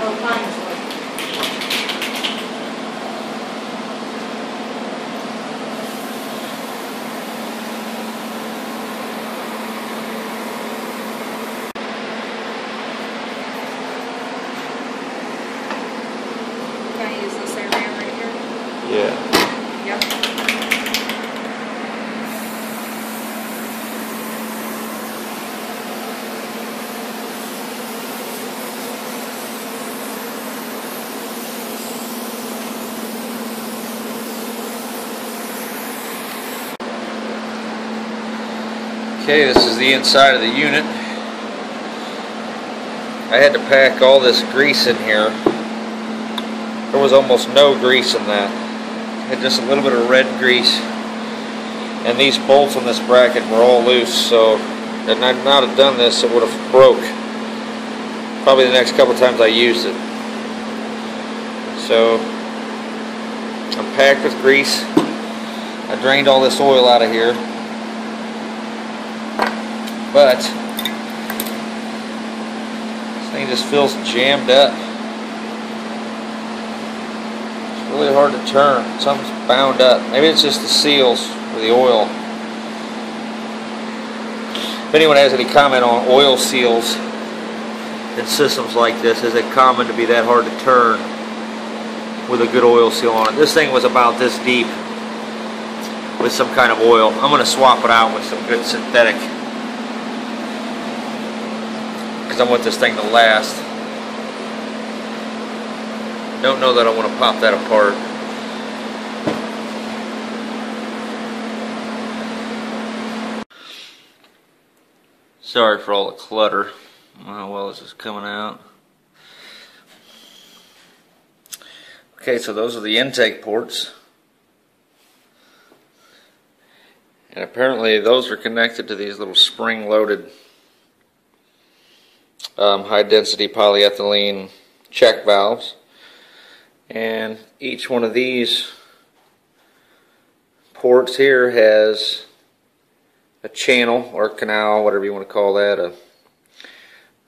all kinds of. Can I use this area right here? Yeah. Yep. Okay, this is the inside of the unit. I had to pack all this grease in here. There was almost no grease in that. I had just a little bit of red grease. And these bolts on this bracket were all loose, so had I not have done this, it would have broke. Probably the next couple times I used it. So I'm packed with grease. I drained all this oil out of here. But this thing just feels jammed up. It's really hard to turn. Something's bound up. Maybe it's just the seals for the oil. If anyone has any comment on oil seals in systems like this, is it common to be that hard to turn with a good oil seal on it? This thing was about this deep with some kind of oil. I'm going to swap it out with some good synthetic, because I want this thing to last. Don't know that I want to pop that apart. Sorry for all the clutter. I don't know how well this is coming out. Okay, so those are the intake ports. And apparently those are connected to these little spring-loaded high-density polyethylene check valves, and each one of these ports here has a channel or canal, whatever you want to call that. I'm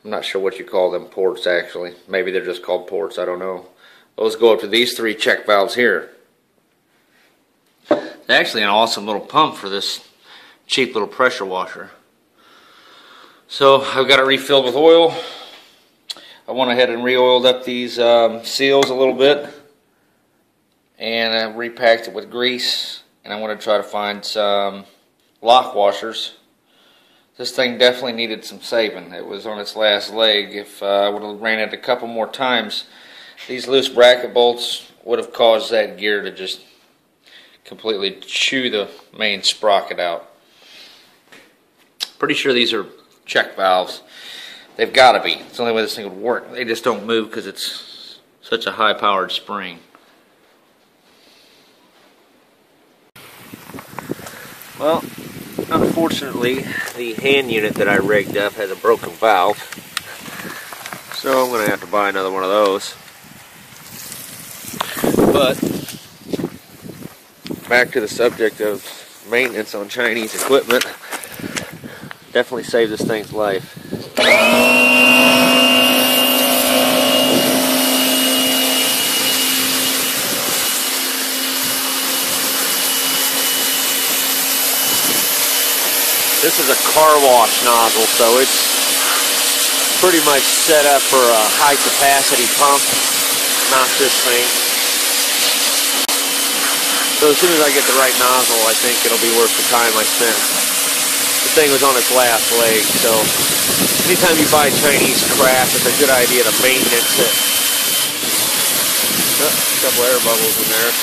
not sure what you call them ports actually. Maybe they're just called ports, I don't know. Those go up to these three check valves here. It's actually an awesome little pump for this cheap little pressure washer. So I've got it refilled with oil. I went ahead and re-oiled up these seals a little bit, and I repacked it with grease, and I want to try to find some lock washers. This thing definitely needed some saving. It was on its last leg. If I would have ran it a couple more times, these loose bracket bolts would have caused that gear to just completely chew the main sprocket out. Pretty sure these are check valves. They've got to be. It's the only way this thing would work. They just don't move because it's such a high-powered spring. Well, unfortunately, the hand unit that I rigged up has a broken valve, so I'm going to have to buy another one of those. But back to the subject of maintenance on Chinese equipment. Definitely saved this thing's life. This is a car wash nozzle, so it's pretty much set up for a high capacity pump, not this thing. So as soon as I get the right nozzle, I think it'll be worth the time I spent. The thing was on its last leg, so anytime you buy Chinese crap, it's a good idea to maintenance it. Oh, a couple air bubbles in there.